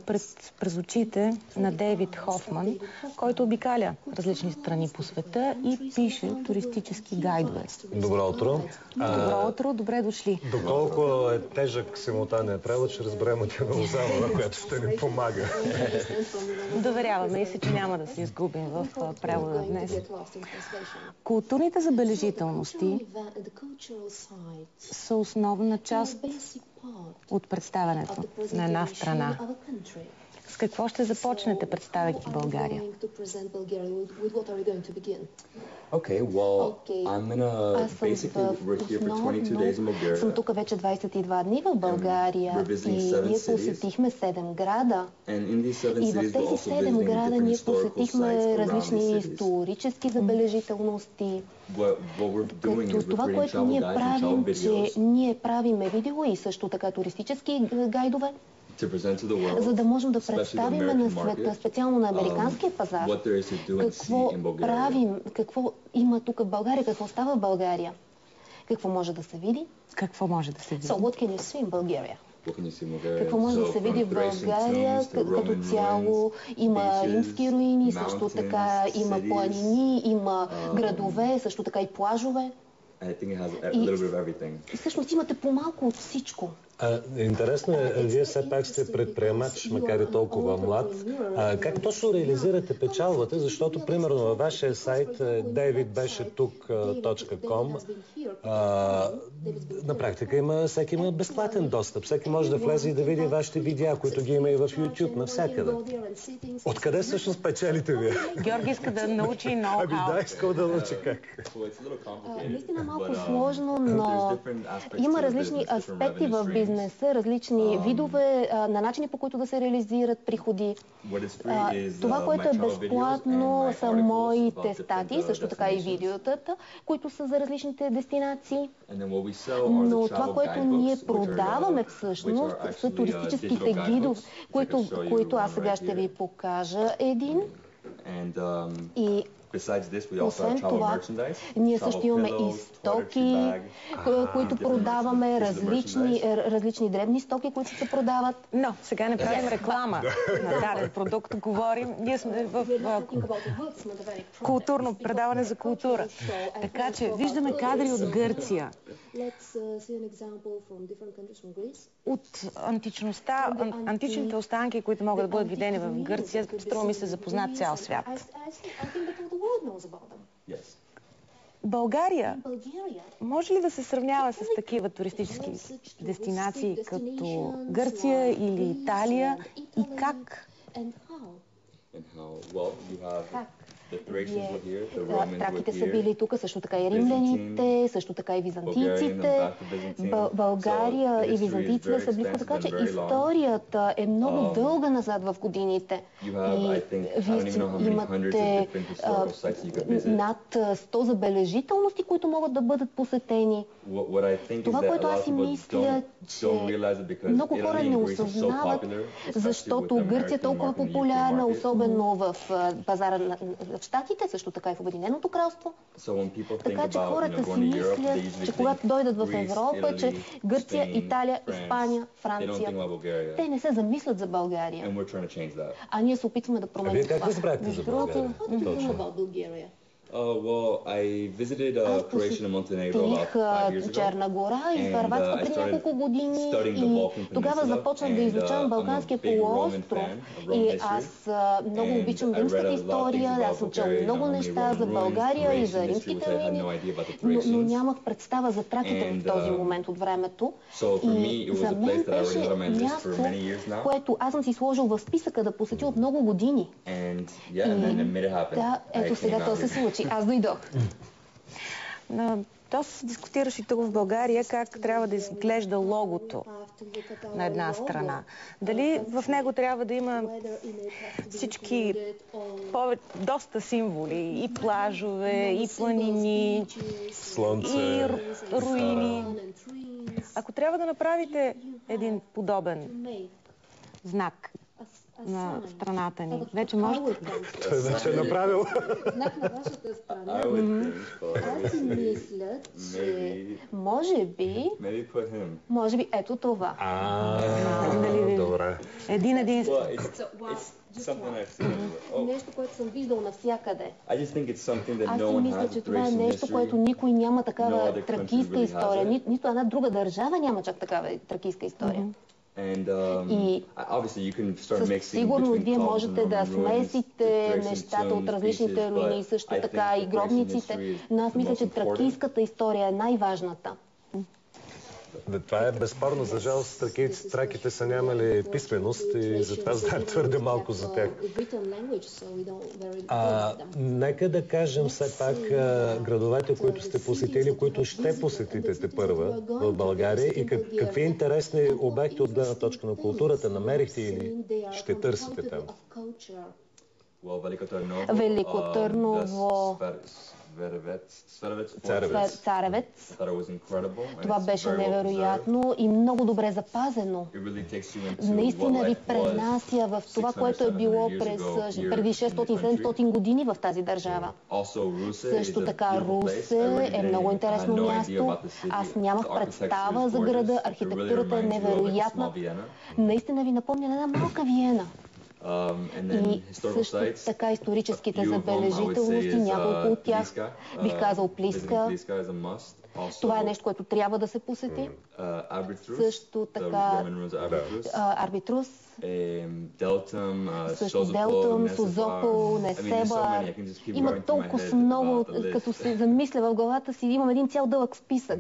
през очите на Дейвид Хофман, който обикаля различни страни по света и пише туристически гайдове. Добро утро. Добро утро, добре дошли. Доколко е тежък симултанният превод, ще разберем от Иванова, която ще ни помага. Доверяваме и се, че няма да се изгубим в превода днес. Културните забележителности са основна част от представянето на една страна. С какво ще започнете, представяйки България? Съм тук вече 22 дни в България и ние посетихме 7 града. И в тези 7 града ние посетихме различни исторически забележителности. Като това, което ние правим, че ние правиме видео и също така туристически гайдове, за да можем да представим на света, специално на американския пазар, какво правим, какво има тук в България, какво става в България, какво може да се види. Какво може да се види? So what can you see in Bulgaria? Какво може да се види в България? Като цяло има римски руини, също така има планини, има градове, също така и плажове. И всъщност имате по-малко от всичко. Интересно е, вие все пак сте предприемач, макар и толкова млад. Как точно реализирате печалбата? Защото, примерно, във вашия сайт davidbeshetuк.com на практика всеки има безплатен достъп. Всеки може да влезе и да види вашите видеа, които ги има и в YouTube, навсякъде. Откъде всъщност печелите вие? Георги иска да научи ноу-хау. Да, искал да научи как. Наистина малко сложно, но има различни аспекти в бизнеса, различни видове на начини, по които да се реализират приходи. Това, което е безплатно, са моите статии, също така и видеотата, които са за различните дестинации. Но това, което ние продаваме всъщност, са туристическите гидове, които аз сега ще ви покажа един. И освен това, ние също имаме и стоки, които продаваме, различни дребни стоки, които се продават. Но сега не правим реклама на даден продукт, говорим. Ние сме в културно предаване за култура. Така че виждаме кадри от Гърция. От античността, античните останки, които могат да бъдат видени в Гърция, струва ми се запознат цял свят. България може ли да се сравнява с такива туристически дестинации като Гърция или Италия и как? Траките са били тук, също така и римляните, също така и византийците. България и византийците са близко, така че историята е много дълга назад в годините. И вие имате над 100 забележителности, които могат да бъдат посетени. Това, което аз си мисля, че много хора не осъзнават, защото Гърция е толкова популярна, особено в пазара на в Щатите, също така и в Обединеното кралство. Така че хората си мислят, че когато дойдат в Европа, че Гърция, Италия, Испания, Франция, те не се замислят за България. А ние се опитваме да променим това. Вие как разбрахте за България? Аз посетих Черна гора и Хърватска преди няколко години и тогава започнах да изучавам Балканския полуостров и аз много обичам римската история, аз съм чел много неща за България и за римските руини, но нямах представа за траките в този момент от времето и за мен беше място, което аз съм си сложил в списъка да посетя от много години. И да, ето сега то се случи. Аз дойдох. То се дискутираш и тук в България как трябва да изглежда логото на една страна. Дали в него трябва да има всички доста символи, и плажове, и планини, слънце, и руини. Ако трябва да направите един подобен знак, на страната ни. Вече можете. Той вече е направил. Знак на вашата страна. Аз си мисля, че може би ето това. Добре. Един. Нещо, което съм виждал навсякъде. Аз си мисля, че това е нещо, което никой няма такава тракийска история. Нито една друга държава няма чак такава тракийска история. И със сигурност вие можете да смесите нещата от различните руини, също така и гробниците, но аз мисля, че тракийската история е най-важната. Това е безспорно. За жалост, траките са нямали писменост и затова знаем твърде малко за тях. Нека да кажем все пак градовете, които сте посетили, които ще посетите тепърва в България и какви интересни обекти от гледна точка на културата намерихте или ще търсите там? Велико Търново, Царевец. Това беше невероятно и много добре запазено. Наистина ви пренася в това, което е било преди 600-700 години в тази държава. Също така Русе е много интересно място. Аз нямах представа за града. Архитектурата е невероятна. Наистина ви напомня една малка Виена. И също така историческите забележителности, няколко от тях, бих казал Плиска. Това е нещо, което трябва да се посети. Също така Арбитрус, също Делтъм, Созопол, Несебър. Има толкова много, като се замисля в главата си, имам един цял дълъг списък.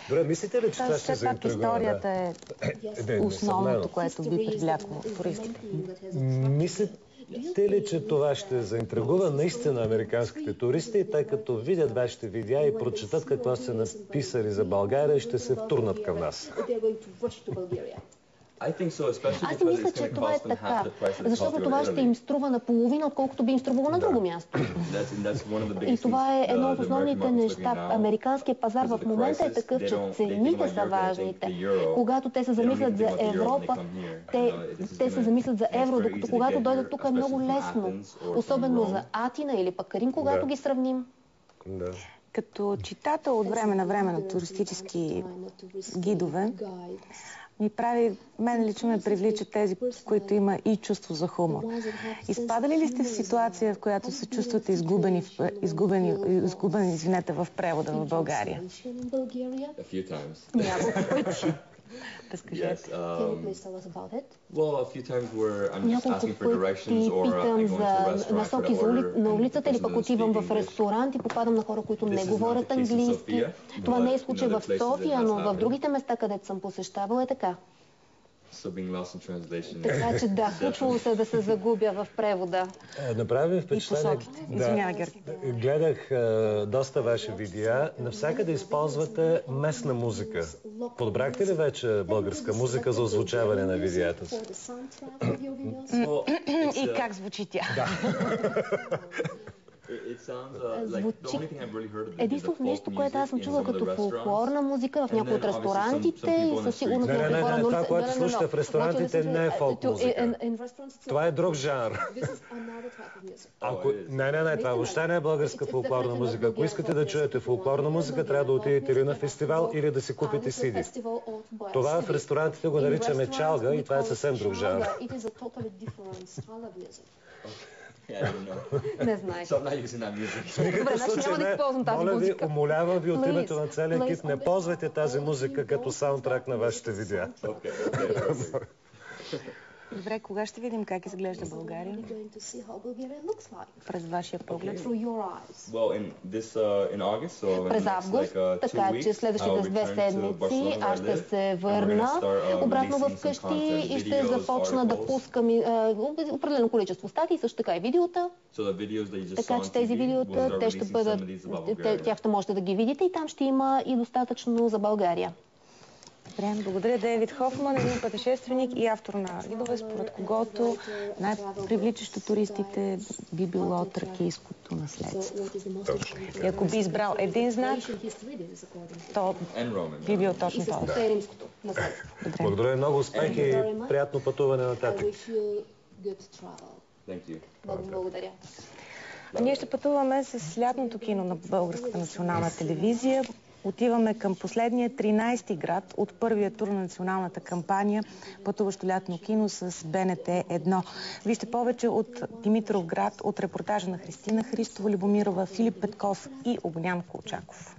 Добре, мислите ли, че това ще заинтригува? Историята е основното, което би привлякло туристите. Мислите ли, че това ще заинтригува наистина американските туристи, тъй като видят вашите видеа и прочетат какво са написали за България, ще се втурнат към нас? Аз си мисля, че това е така, защото това ще им струва наполовина, отколкото би им струвало на друго място. И това е едно от основните неща. Американският пазар в момента е такъв, че цените са важните. Когато те се замислят за Европа, те се замислят за евро, докато когато дойдат тук е много лесно. Особено за Атина или пък Рим, когато ги сравним. Като читател от време на време на туристически гидове, мен лично ме привличат тези, които има и чувство за хумор. Изпадали ли сте в ситуация, в която се чувствате изгубени, в превода в България? Няколко пъти. Разкажете. Няколко пъти питам за насоки на улицата или пък отивам в ресторант и попадам на хора, които не говорят английски. Това не е случай в София, но в другите места, където съм посещавала, е така. Така че да, случвало се да се загубя в превода. Направи впечатление. Гледах доста ваши видеа. Навсякъде използвате местна музика. Подбрахте ли вече българска музика за озвучаване на видеята си? И как звучи тя? Звучи. Единственото нещо, което аз съм чула като фолклорна музика в някои от ресторантите и със сигурност някои хора... Не, това, което слушате в ресторантите, не е фолк музика. Това е друг жанр. Не, това въобще не е българска фолклорна музика. Ако искате да чуете фолклорна музика, трябва да отидете или на фестивал, или да си купите CD. Това в ресторантите го наричаме чалга и това е съвсем друг жанр. Не знаех. Добре, значи няма да използвам тази музика. Умолявам ви от името на целия екип, не ползвайте тази музика като саундтрак на вашите видеа. Добре, кога ще видим как изглежда България? През вашия поглед? През август, така че следващите 2 седмици аз ще се върна обратно в къщи и ще започна да пускам определено количество статии, също така и видеота. Така че тези видеота, те ще бъдат, тях ще можете да ги видите и там ще има и достатъчно за България. Благодаря, Дейвид Хофман, един пътешественик и автор на гидове, според когото най-привличащо туристите би било тракийското наследство. И ако би избрал един знак, то би бил точно това. Благодаря, много успех и приятно пътуване нататък. Много благодаря. Ние ще пътуваме с лятното кино на Българската национална телевизия. Отиваме към последния 13-ти град от първия тур на националната кампания Пътуващо лятно кино с БНТ 1. Вижте повече от Димитровград от репортажа на Христина Христова, Любомирова, Филип Петков и Огнян Колчаков.